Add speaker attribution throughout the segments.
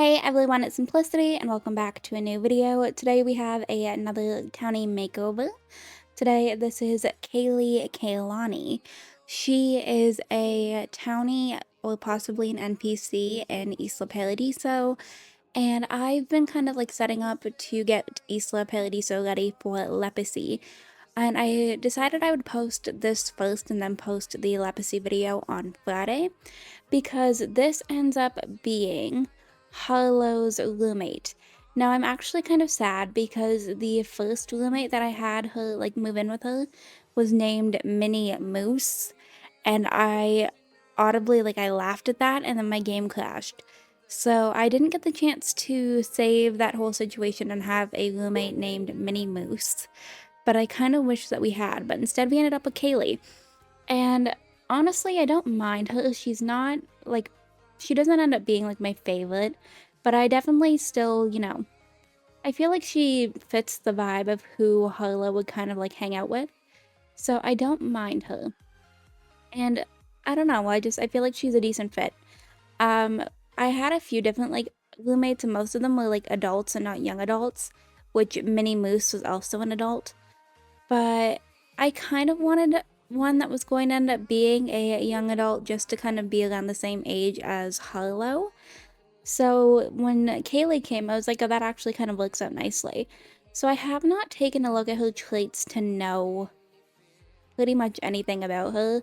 Speaker 1: Hey everyone, it's Simplicity and welcome back to a new video. Today we have another Townie Makeover. Today this is Kaelee Kalani. She is a Townie or possibly an NPC in Isla Paradiso, and I've been kind of like setting up to get Isla Paradiso ready for Leprosy. And I decided I would post this first and then post the Leprosy video on Friday, because this ends up being Harlow's roommate. Now I'm actually kind of sad because the first roommate that I had her like move in with her was named Minnie Moose, and I audibly I laughed at that and then my game crashed. So I didn't get the chance to save that whole situation and have a roommate named Minnie Moose, but I kind of wish that we had, but instead we ended up with Kaelee. And honestly, I don't mind her. She's not like, she doesn't end up being like my favorite, but I definitely still, I feel like she fits the vibe of who Harlow would kind of like hang out with. So I don't mind her. And I don't know, I feel like she's a decent fit. Um, I had a few different like roommates, and most of them were like adults and not young adults, which Minnie Moose was also an adult. But I kind of wanted one that was going to end up being a young adult just to kind of be around the same age as Harlow. So when Kaelee came, I was like, oh, that actually kind of works out nicely. So I have not taken a look at her traits to know pretty much anything about her.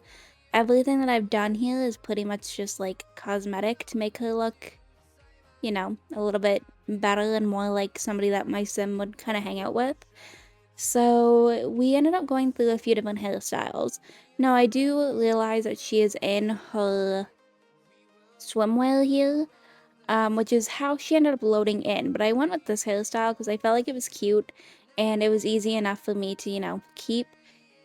Speaker 1: Everything that I've done here is pretty much just like cosmetic to make her look, a little bit better and more like somebody that my sim would kind of hang out with. So we ended up going through a few different hairstyles. Now I do realize that she is in her swimwear here, which is how she ended up loading in. But I went with this hairstyle because I felt like it was cute and it was easy enough for me to, keep.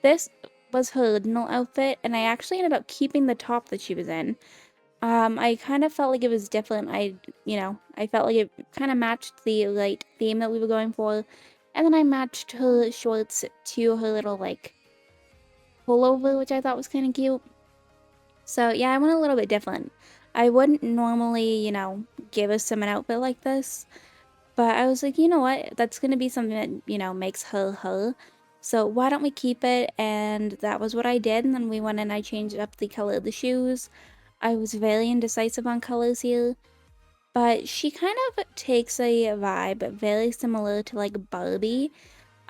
Speaker 1: This was her original outfit, and I actually ended up keeping the top that she was in. I kind of felt like it was different. I felt like it kind of matched the light theme that we were going for. And then I matched her shorts to her little pullover, which I thought was kind of cute. So yeah, I went a little bit different. I wouldn't normally, give a sim an outfit like this, but I was like, you know what? That's gonna be something that, makes her her. So why don't we keep it? And that was what I did. And then we went and I changed up the color of the shoes. I was very indecisive on colors here, but she kind of takes a vibe very similar to like Barbie.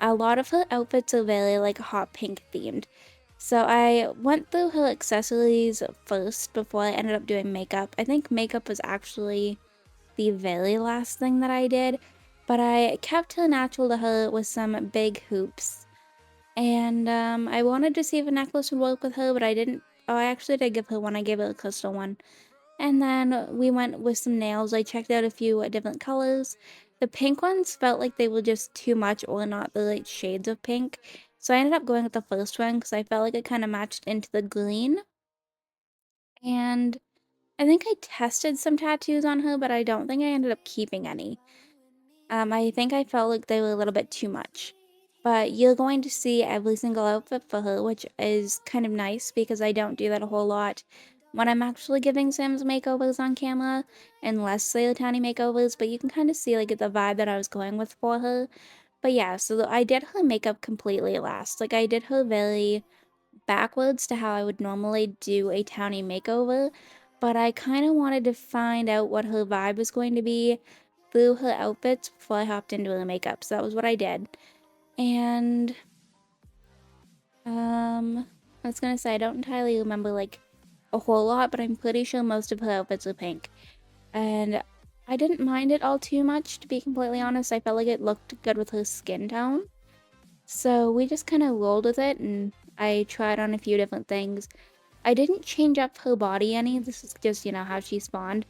Speaker 1: A lot of her outfits are very like hot pink themed. So I went through her accessories first before I ended up doing makeup. I think makeup was actually the very last thing that I did, but I kept her natural to her with some big hoops. And I wanted to see if a necklace would work with her, but I didn't. Oh, I actually did give her one. I gave her a crystal one. And then we went with some nails. I checked out a few different colors. The pink ones felt like they were just too much or not the right shades of pink. So I ended up going with the first one because I felt like it kind of matched into the green. And I think I tested some tattoos on her, but I don't think I ended up keeping any. I think I felt like they were a little bit too much. But you're going to see every single outfit for her, which is kind of nice because I don't do that a whole lot when I'm actually giving Sims makeovers on camera, unless they're tiny makeovers, but you can kind of see like the vibe that I was going with for her. But yeah, so I did her makeup completely last. Like I did her very backwards to how I would normally do a townie makeover, but I kind of wanted to find out what her vibe was going to be through her outfits before I hopped into her makeup. So that was what I did. And I was gonna say I don't entirely remember like a whole lot, but I'm pretty sure most of her outfits are pink. And I didn't mind it all too much, to be completely honest. I felt like it looked good with her skin tone. So we just kind of rolled with it, and I tried on a few different things. I didn't change up her body any. This is just, how she spawned.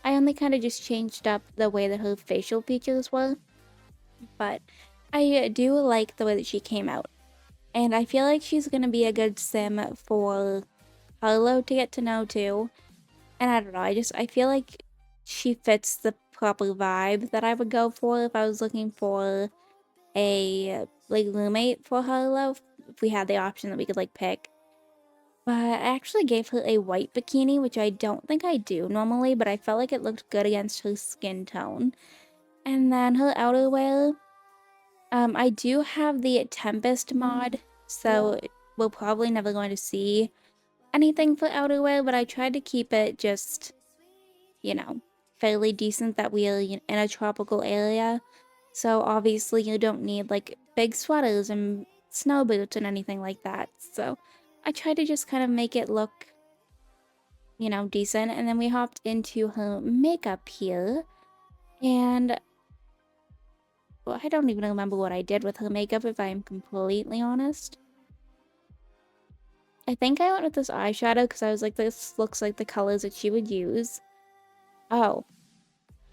Speaker 1: I only kind of just changed up the way that her facial features were. But I do like the way that she came out. And I feel like she's going to be a good sim for Harlow to get to know too. And I don't know, I feel like she fits the proper vibe that I would go for if I was looking for a like roommate for Harlow, if we had the option that we could like pick. But I actually gave her a white bikini, which I don't think I do normally, but I felt like it looked good against her skin tone. And then her outerwear, I do have the Tempest mod, so we're probably never going to see anything for outerwear, but I tried to keep it just, you know, fairly decent that we are in a tropical area. So obviously you don't need like big sweaters and snow boots and anything like that. So I tried to just kind of make it look, decent. And then we hopped into her makeup here. And well, I don't even remember what I did with her makeup, if I'm completely honest. I think I went with this eyeshadow because I was like, this looks like the colors that she would use. Oh,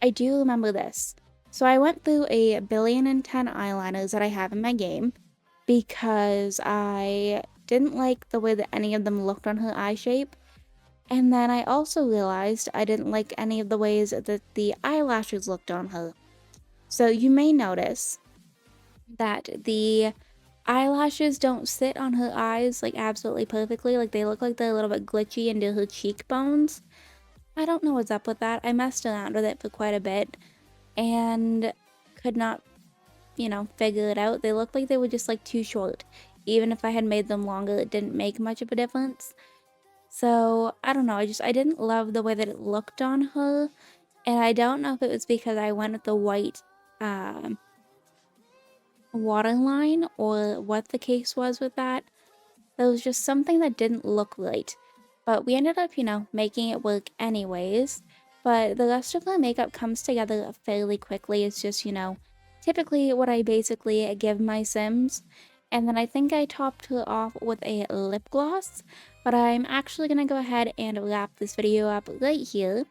Speaker 1: I do remember this. So I went through a billion and 10 eyeliners that I have in my game because I didn't like the way that any of them looked on her eye shape. And then I also realized I didn't like any of the ways that the eyelashes looked on her. So you may notice that the eyelashes don't sit on her eyes like absolutely perfectly. Like they look like they're a little bit glitchy into her cheekbones. I don't know what's up with that. I messed around with it for quite a bit and could not, figure it out. They looked like they were just like too short. Even if I had made them longer, it didn't make much of a difference. So I don't know. I didn't love the way that it looked on her. And I don't know if it was because I went with the white um, waterline or what the case was with that. There was just something that didn't look right. But we ended up, making it work anyways. But the rest of the makeup comes together fairly quickly. It's just, typically what I basically give my Sims. And then I think I topped her off with a lip gloss. But I'm actually going to go ahead and wrap this video up right here.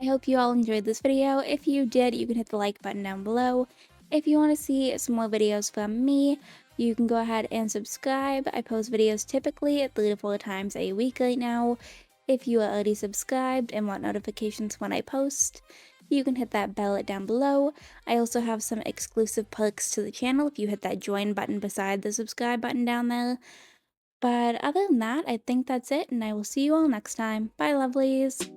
Speaker 1: I hope you all enjoyed this video. If you did, you can hit the like button down below. If you want to see some more videos from me, you can go ahead and subscribe. I post videos typically 3 to 4 times a week right now. If you are already subscribed and want notifications when I post, you can hit that bell down below. I also have some exclusive perks to the channel if you hit that join button beside the subscribe button down there. But other than that, I think that's it, and I will see you all next time. Bye, lovelies!